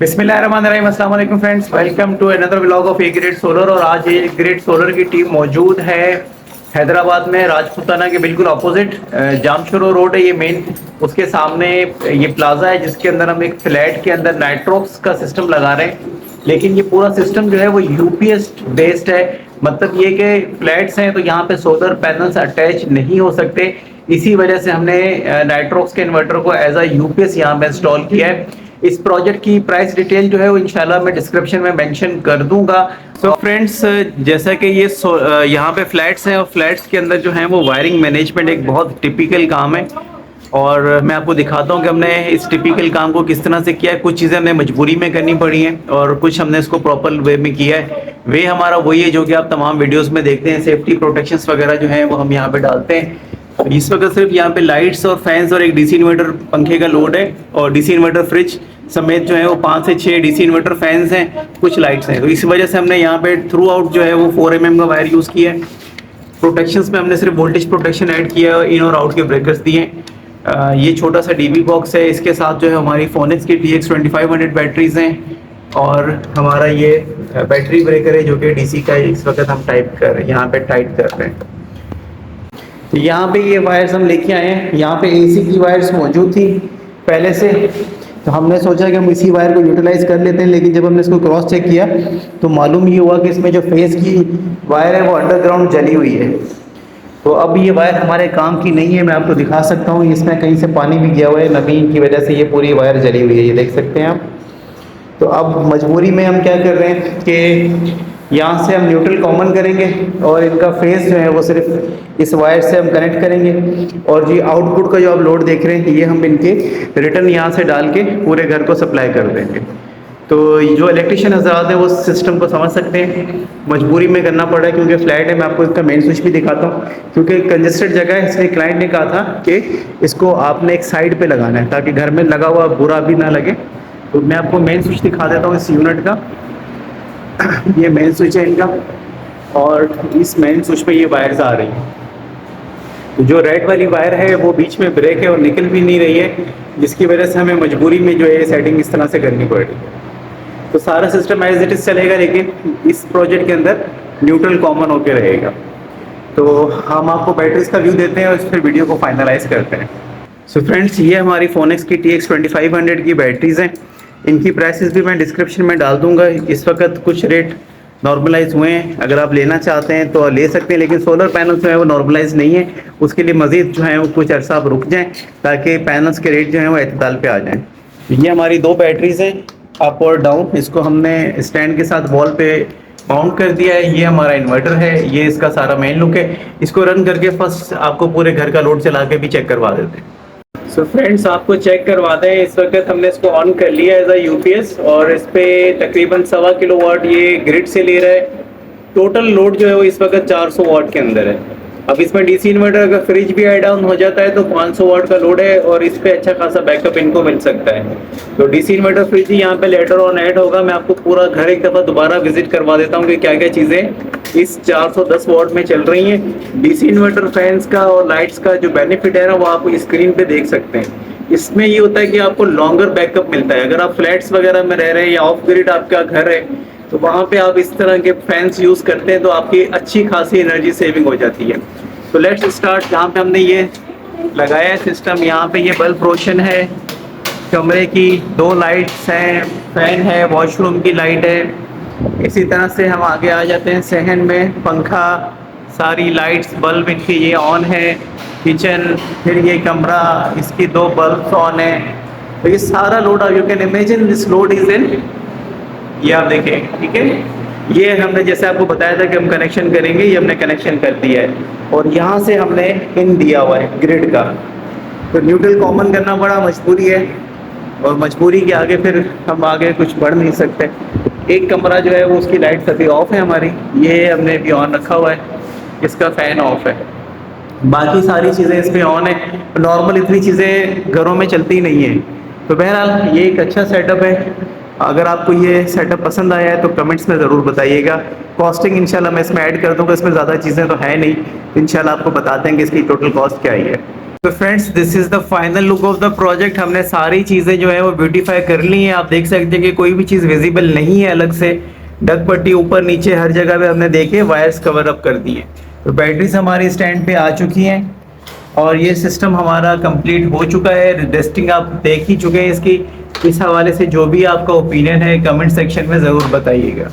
बिस्मिल्लाहिर्रहमानिर्रहीम, अस्सलाम वालेकुम friends, welcome to another vlog of a great solar. और आज ए ग्रेट सोलर की टीम मौजूद है हैदराबाद में, राजपुताना के बिल्कुल अपोजिट जामशोरो रोड है ये मेन। उसके सामने ये प्लाजा है जिसके अंदर हम एक फ्लैट के अंदर नाइट्रोक्स का सिस्टम लगा रहे हैं। लेकिन ये पूरा सिस्टम जो है वो यूपीएस बेस्ड है। मतलब ये कि फ्लैट्स हैं तो यहाँ पे सोलर पैनल्स अटैच नहीं हो सकते। इसी वजह से हमने नाइट्रोक्स के इन्वर्टर को एज अ यूपीएस यहाँ पे इंस्टॉल किया है। इस प्रोजेक्ट की प्राइस डिटेल जो है वो इंशाल्लाह मैं डिस्क्रिप्शन में मेंशन कर दूंगा। तो फ्रेंड्स, जैसा कि ये यहाँ पे फ्लैट्स हैं और फ्लैट्स के अंदर जो है वो वायरिंग मैनेजमेंट एक बहुत टिपिकल काम है। और मैं आपको दिखाता हूँ कि हमने इस टिपिकल काम को किस तरह से किया है। कुछ चीज़ें हमें मजबूरी में करनी पड़ी हैं और कुछ हमने इसको प्रॉपर वे में किया है। वे हमारा वही है जो कि आप तमाम वीडियोस में देखते हैं। सेफ्टी प्रोटेक्शंस वगैरह जो हैं वो हम यहाँ पे डालते हैं। इस वक्त सिर्फ यहाँ पे लाइट्स और फैंस और एक डीसी इन्वर्टर पंखे का लोड है, और डीसी इन्वर्टर फ्रिज समेत जो है वो 5 से 6 डीसी इन्वर्टर फैंस हैं, कुछ लाइट्स हैं। तो इस वजह से हमने यहाँ पे थ्रू आउट जो है वो 4 mm का वायर यूज़ किया है। प्रोटेक्शंस में हमने सिर्फ वोल्टेज प्रोटेक्शन ऐड किया है, इन और आउट के ब्रेकर्स दिए हैं। ये छोटा सा डीबी बॉक्स है, इसके साथ जो है हमारी फोनिक्स की TX 2500 बैटरीज हैं, और हमारा ये बैटरी ब्रेकर है जो कि डीसी का इस वक्त हम यहाँ पे टाइट कर रहे हैं। तो यहाँ पे ये वायर्स हम लेके आए हैं। यहाँ पे एसी की वायर्स मौजूद थी पहले से, तो हमने सोचा कि हम इसी वायर को यूटिलाइज कर लेते हैं। लेकिन जब हमने इसको क्रॉस चेक किया तो मालूम ये हुआ कि इसमें जो फेस की वायर है वो अंडरग्राउंड जली हुई है। तो अब ये वायर हमारे काम की नहीं है। मैं आपको दिखा सकता हूँ, इसमें कहीं से पानी भी गया हुआ है, नमी की वजह से ये पूरी वायर जली हुई है, ये देख सकते हैं आप। तो अब मजबूरी में हम क्या कर रहे हैं कि यहाँ से हम न्यूट्रल कॉमन करेंगे और इनका फेस जो है वो सिर्फ इस वायर से हम कनेक्ट करेंगे। और जी आउटपुट का जो आप लोड देख रहे हैं ये हम इनके रिटर्न यहाँ से डाल के पूरे घर को सप्लाई कर देंगे। तो जो इलेक्ट्रिशियन हजरात हैं वो सिस्टम को समझ सकते हैं। मजबूरी में करना पड़ा है क्योंकि फ्लैट है। मैं आपको इसका मेन स्विच भी दिखाता हूँ क्योंकि कंजेस्टेड जगह है, इसलिए क्लाइंट ने कहा था कि इसको आपने एक साइड पे लगाना है ताकि घर में लगा हुआ बुरा भी ना लगे। तो मैं आपको मेन स्विच दिखा देता हूँ इस यूनिट का। ये मेन स्विच है इनका, और इस मेन स्विच पे ये वायर्स आ रही हैं। तो जो रेड वाली वायर है वो बीच में ब्रेक है और निकल भी नहीं रही है, जिसकी वजह से हमें मजबूरी में जो है सेटिंग इस तरह से करनी पड़ रही है। तो सारा सिस्टम एज इट इज़ चलेगा, लेकिन इस प्रोजेक्ट के अंदर न्यूट्रल कॉमन होकर रहेगा। तो हम आपको बैटरीज का व्यू देते हैं और फिर वीडियो को फाइनलाइज करते हैं। सो फ्रेंड्स, ये हमारी फोनिक्स की TX 2500 की बैटरीज हैं। इनकी प्राइसेस भी मैं डिस्क्रिप्शन में डाल दूंगा। इस वक्त कुछ रेट नॉर्मलाइज हुए हैं, अगर आप लेना चाहते हैं तो ले सकते हैं। लेकिन सोलर पैनल्स जो है वो नॉर्मलाइज नहीं है, उसके लिए मज़ीद जो है वो कुछ अर्सा आप रुक जाएं ताकि पैनल्स के रेट जो हैं वो एतदाल पे आ जाएं। ये हमारी 2 बैटरीज हैं, अप और डाउन। इसको हमने स्टैंड के साथ वॉल पे माउंट कर दिया है। ये हमारा इन्वर्टर है, ये इसका सारा मेन लुक है। इसको रन करके फर्स्ट आपको पूरे घर का लोड चला के भी चेक करवा देते हैं। सो फ्रेंड्स, आपको चेक करवा दें। इस वक्त हमने इसको ऑन कर लिया एज अ यूपीएस, और इस पे तकरीबन 1.25 किलोवाट ये ग्रिड से ले रहा है। टोटल लोड जो है वो इस वक्त 400 वाट के अंदर है। अब इसमें डीसी इन्वर्टर अगर फ्रिज भी ऐड डाउन हो जाता है तो 500 वाट का लोड है, और इस पे अच्छा खासा बैकअप इनको मिल सकता है। तो डीसी इन्वर्टर फ्रिज ही यहाँ पे लेटर ऑन ऐड होगा। मैं आपको पूरा घर एक दफ़ा दोबारा विजिट करवा देता हूँ कि क्या क्या चीज़ें इस 410 वाट में चल रही हैं। डीसी इन्वर्टर फैंस का और लाइट्स का जो बेनिफिट है ना वो आप स्क्रीन पे देख सकते हैं। इसमें ये होता है कि आपको लॉन्गर बैकअप मिलता है। अगर आप फ्लैट्स वगैरह में रह रहे हैं या ऑफ ग्रिड आपका घर है तो वहाँ पे आप इस तरह के फैंस यूज़ करते हैं तो आपकी अच्छी खासी एनर्जी सेविंग हो जाती है। तो लेट्स स्टार्ट। जहाँ पे हमने ये लगाया है सिस्टम, यहाँ पे ये बल्ब रोशन है, कमरे की 2 लाइट्स हैं, फैन है, वॉशरूम की लाइट है। इसी तरह से हम आगे आ जाते हैं सहन में, पंखा, सारी लाइट्स बल्ब इनकी ये ऑन है। किचन, फिर ये कमरा, इसकी 2 बल्ब ऑन है। तो ये सारा load, you can imagine this load is in, ये आप देखें, ठीक है। ये हमने जैसे आपको बताया था कि हम कनेक्शन करेंगे, ये हमने कनेक्शन कर दिया है, और यहाँ से हमने इन दिया हुआ है ग्रिड का। तो न्यूट्रल कॉमन करना बड़ा मजबूरी है, और मजबूरी के आगे फिर हम आगे कुछ बढ़ नहीं सकते। एक कमरा जो है वो उसकी लाइट अभी ऑफ है हमारी, ये हमने अभी ऑन रखा हुआ है, इसका फ़ैन ऑफ है। बाकी सारी चीज़ें इस पर ऑन है। नॉर्मल इतनी चीज़ें घरों में चलती नहीं है। तो बहरहाल ये एक अच्छा सेटअप है। अगर आपको ये सेटअप पसंद आया है तो कमेंट्स में ज़रूर बताइएगा। कॉस्टिंग इंशाल्लाह मैं इसमें ऐड कर दूँगा, इसमें ज़्यादा चीज़ें तो है नहीं। इंशाल्लाह आपको बताते हैं कि इसकी टोटल कॉस्ट क्या ही है। तो friends this is the final look of the project. हमने सारी चीज़ें जो है वो ब्यूटीफाई कर ली हैं। आप देख सकते हैं कि कोई भी चीज़ विजिबल नहीं है अलग से। डक पट्टी ऊपर नीचे हर जगह पे हमने देखे वायर्स कवर अप कर दिए। तो बैटरीज हमारी स्टैंड पे आ चुकी हैं और ये सिस्टम हमारा कंप्लीट हो चुका है। टेस्टिंग आप देख ही चुके हैं इसकी। इस हवाले से जो भी आपका ओपिनियन है कमेंट सेक्शन में ज़रूर बताइएगा।